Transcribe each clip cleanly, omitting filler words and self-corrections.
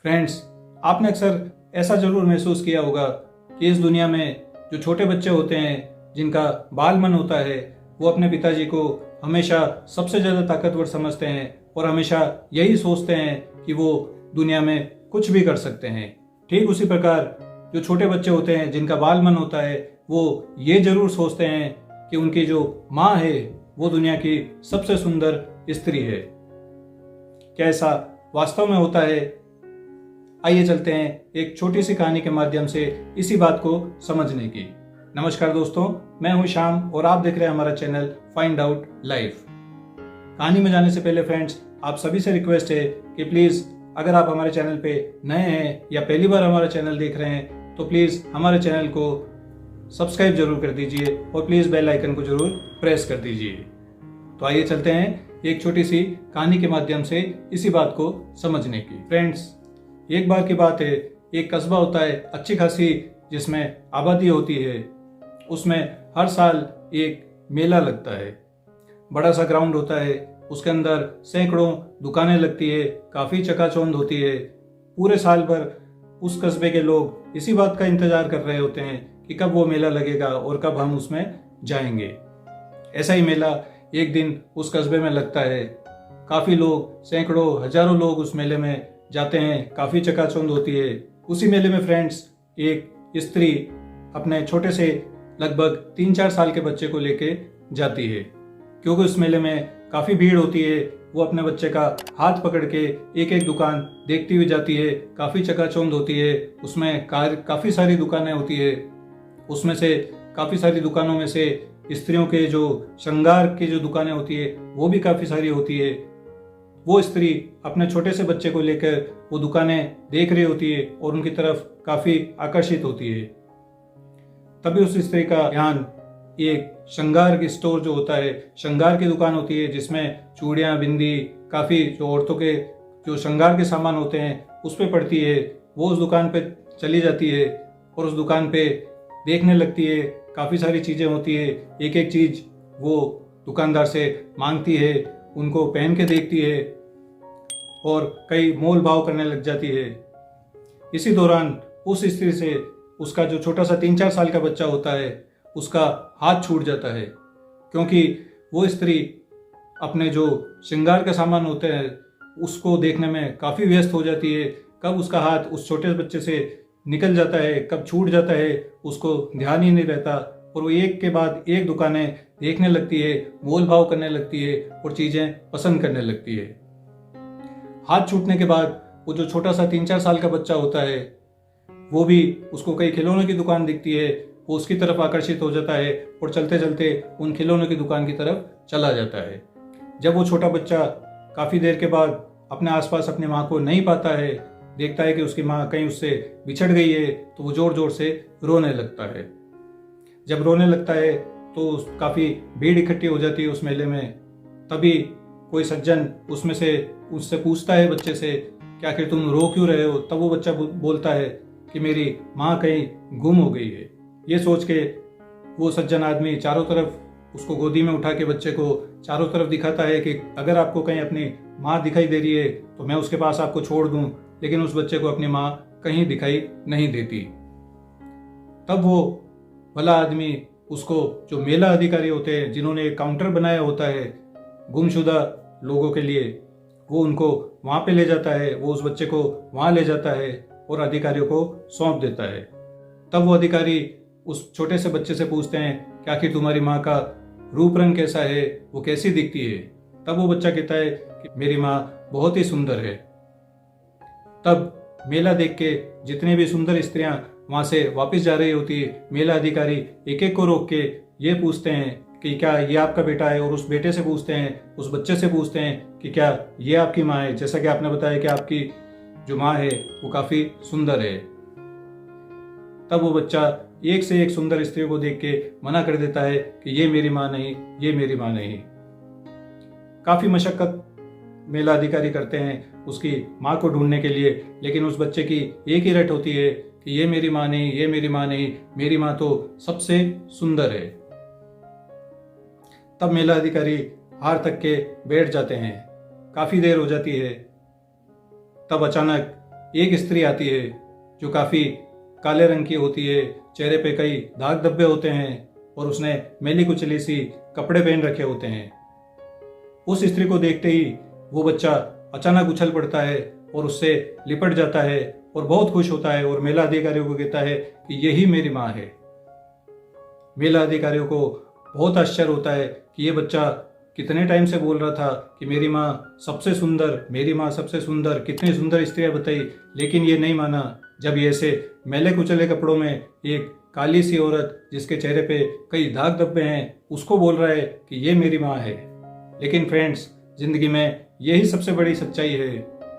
Friends, आपने अक्सर ऐसा जरूर महसूस किया होगा कि इस दुनिया में जो छोटे बच्चे होते हैं, जिनका बाल मन होता है, वो अपने पिताजी को हमेशा सबसे ज़्यादा ताकतवर समझते हैं और हमेशा यही सोचते हैं कि वो दुनिया में कुछ भी कर सकते हैं। ठीक उसी प्रकार जो छोटे बच्चे होते हैं, जिनका बाल मन होता है, वो ये जरूर सोचते हैं कि उनकी जो माँ है वो दुनिया की सबसे सुंदर स्त्री है। क्या ऐसा वास्तव में होता है? आइए चलते हैं एक छोटी सी कहानी के माध्यम से इसी बात को समझने की। नमस्कार दोस्तों, मैं हूं श्याम और आप देख रहे हैं हमारा चैनल फाइंड आउट लाइफ। कहानी में जाने से पहले फ्रेंड्स, आप सभी से रिक्वेस्ट है कि प्लीज अगर आप हमारे चैनल पे नए हैं या पहली बार हमारा चैनल देख रहे हैं तो प्लीज हमारे चैनल को सब्सक्राइब जरूर कर दीजिए और प्लीज बेल आइकन को जरूर प्रेस कर दीजिए। तो आइए चलते हैं एक छोटी सी कहानी के माध्यम से इसी बात को समझने की। फ्रेंड्स, एक बार की बात है, एक कस्बा होता है अच्छी खासी, जिसमें आबादी होती है। उसमें हर साल एक मेला लगता है। बड़ा सा ग्राउंड होता है, उसके अंदर सैकड़ों दुकानें लगती है, काफी चकाचौंध होती है। पूरे साल भर उस कस्बे के लोग इसी बात का इंतजार कर रहे होते हैं कि कब वो मेला लगेगा और कब हम उसमें जाएंगे। ऐसा ही मेला एक दिन उस कस्बे में लगता है। काफी लोग, सैकड़ों हजारों लोग उस मेले में जाते हैं, काफी चकाचौंध होती है। उसी मेले में फ्रेंड्स, एक स्त्री अपने छोटे से लगभग 3-4 साल के बच्चे को लेके जाती है। क्योंकि उस मेले में काफी भीड़ होती है, वो अपने बच्चे का हाथ पकड़ के एक एक दुकान देखती हुई जाती है। काफी चकाचौंध होती है, उसमें काफी सारी दुकानें होती है। उसमें से काफी सारी दुकानों में से स्त्रियों के जो श्रृंगार की जो दुकानें होती है वो भी काफी सारी होती है। वो स्त्री अपने छोटे से बच्चे को लेकर वो दुकानें देख रही होती है और उनकी तरफ काफी आकर्षित होती है। तभी उस स्त्री का ध्यान एक श्रृंगार की स्टोर जो होता है, श्रृंगार की दुकान होती है, जिसमें चूड़ियां, बिंदी, काफी जो औरतों के जो श्रृंगार के सामान होते हैं उस पर पड़ती है। वो उस दुकान पे चली जाती है और उस दुकान पे देखने लगती है। काफी सारी चीजें होती है, एक एक चीज वो दुकानदार से मांगती है, उनको पहन के देखती है और कई मोल भाव करने लग जाती है। इसी दौरान उस स्त्री से उसका जो छोटा सा 3-4 साल का बच्चा होता है, उसका हाथ छूट जाता है। क्योंकि वो स्त्री अपने जो श्रृंगार के सामान होते हैं उसको देखने में काफी व्यस्त हो जाती है। कब उसका हाथ उस छोटे बच्चे से निकल जाता है, कब छूट जाता है, उसको ध्यान ही नहीं रहता और वो एक के बाद एक दुकानें देखने लगती है, मोल भाव करने लगती है और चीजें पसंद करने लगती है। हाथ छूटने के बाद वो जो छोटा सा 3-4 साल का बच्चा होता है, वो भी, उसको कई खिलौनों की दुकान दिखती है, वो उसकी तरफ आकर्षित हो जाता है और चलते चलते उन खिलौनों की दुकान की तरफ चला जाता है। जब वो छोटा बच्चा काफी देर के बाद अपने आसपास अपनी माँ को नहीं पाता है, देखता है कि उसकी माँ कहीं उससे बिछड़ गई है, तो वो जोर जोर से रोने लगता है। जब रोने लगता है तो काफी भीड़ इकट्ठी हो जाती है उस मेले में। तभी कोई सज्जन उसमें से उससे पूछता है बच्चे से कि आखिर तुम रो क्यों रहे हो? तब वो बच्चा बोलता है कि मेरी माँ कहीं गुम हो गई है। ये सोच के वो सज्जन आदमी चारों तरफ उसको गोदी में उठा के बच्चे को चारों तरफ दिखाता है कि अगर आपको कहीं अपनी माँ दिखाई दे रही है तो मैं उसके पास आपको छोड़ दूं। लेकिन उस बच्चे को अपनी माँ कहीं दिखाई नहीं देती। तब वो भला आदमी उसको, जो मेला अधिकारी होते हैं जिन्होंने एक काउंटर बनाया होता है गुमशुदा लोगों के लिए, वो उनको वहां पे ले जाता है। वो उस बच्चे को वहां ले जाता है और अधिकारियों को सौंप देता है। तब वो अधिकारी उस छोटे से बच्चे से पूछते हैं कि आखिर तुम्हारी माँ का रूप रंग कैसा है, वो कैसी दिखती है? तब वो बच्चा कहता है कि मेरी माँ बहुत ही सुंदर है। तब मेला देख के जितने भी सुंदर स्त्रियां वहां से वापस जा रही होती है, मेला अधिकारी एक एक को रोक के ये पूछते हैं कि क्या ये आपका बेटा है, और उस बेटे से पूछते हैं, उस बच्चे से पूछते हैं कि क्या ये आपकी माँ है? जैसा कि आपने बताया कि आपकी जो माँ है वो काफी सुंदर है। तब वो बच्चा एक से एक सुंदर स्त्री को देख के मना कर देता है कि ये मेरी माँ नहीं, ये मेरी माँ नहीं। काफी मशक्कत मेला अधिकारी करते हैं उसकी माँ को ढूंढने के लिए, लेकिन उस बच्चे की एक ही रट होती है कि ये मेरी माँ नहीं, ये मेरी माँ नहीं, मेरी माँ तो सबसे सुंदर है। तब मेला अधिकारी हार तक के बैठ जाते हैं। काफी देर हो जाती है। तब अचानक एक स्त्री आती है जो काफ़ी काले रंग की होती है, चेहरे पे कई दाग धब्बे होते हैं और उसने मैली कुचली सी कपड़े पहन रखे होते हैं। उस स्त्री को देखते ही वो बच्चा अचानक उछल पड़ता है और उससे लिपट जाता है और बहुत खुश होता है और महिला अधिकारियों को कहता है कि यही मेरी माँ है। महिला अधिकारियों को बहुत आश्चर्य होता है कि ये बच्चा कितने टाइम से बोल रहा था कि मेरी माँ सबसे सुंदर, मेरी माँ सबसे सुंदर, कितनी सुंदर स्त्रियाँ बताई, लेकिन ये नहीं माना। जब ये ऐसे मैले कुचले कपड़ों में एक काली सी औरत जिसके चेहरे पे कई दाग धब्बे हैं उसको बोल रहा है कि ये मेरी माँ है। लेकिन फ्रेंड्स, जिंदगी में यही सबसे बड़ी सच्चाई है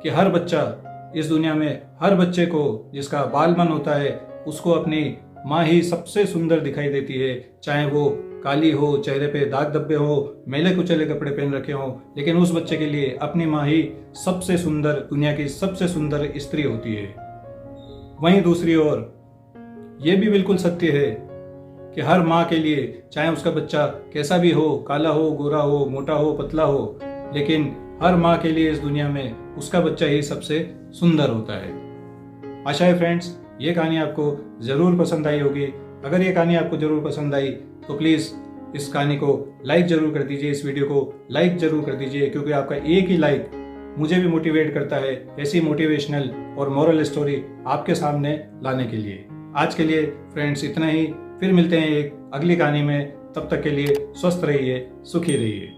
कि हर बच्चा, इस दुनिया में हर बच्चे को जिसका बाल मन होता है उसको अपनी माँ ही सबसे सुंदर दिखाई देती है, चाहे वो काली हो, चेहरे पे दाग धब्बे हो, मैले कुचले कपड़े पहन रखे हो, लेकिन उस बच्चे के लिए अपनी माँ ही सबसे सुंदर, दुनिया की सबसे सुंदर स्त्री होती है। वहीं दूसरी ओर ये भी बिल्कुल सत्य है कि हर माँ के लिए, चाहे उसका बच्चा कैसा भी हो, काला हो, गोरा हो, मोटा हो, पतला हो, लेकिन हर माँ के लिए इस दुनिया में उसका बच्चा ही सबसे सुंदर होता है। आशा है फ्रेंड्स ये कहानी आपको ज़रूर पसंद आई होगी। अगर ये कहानी आपको ज़रूर पसंद आई तो प्लीज़ इस कहानी को लाइक ज़रूर कर दीजिए, इस वीडियो को लाइक ज़रूर कर दीजिए, क्योंकि आपका एक ही लाइक मुझे भी मोटिवेट करता है ऐसी मोटिवेशनल और मोरल स्टोरी आपके सामने लाने के लिए। आज के लिए फ्रेंड्स इतना ही, फिर मिलते हैं एक अगली कहानी में। तब तक के लिए स्वस्थ रहिए, सुखी रहिए।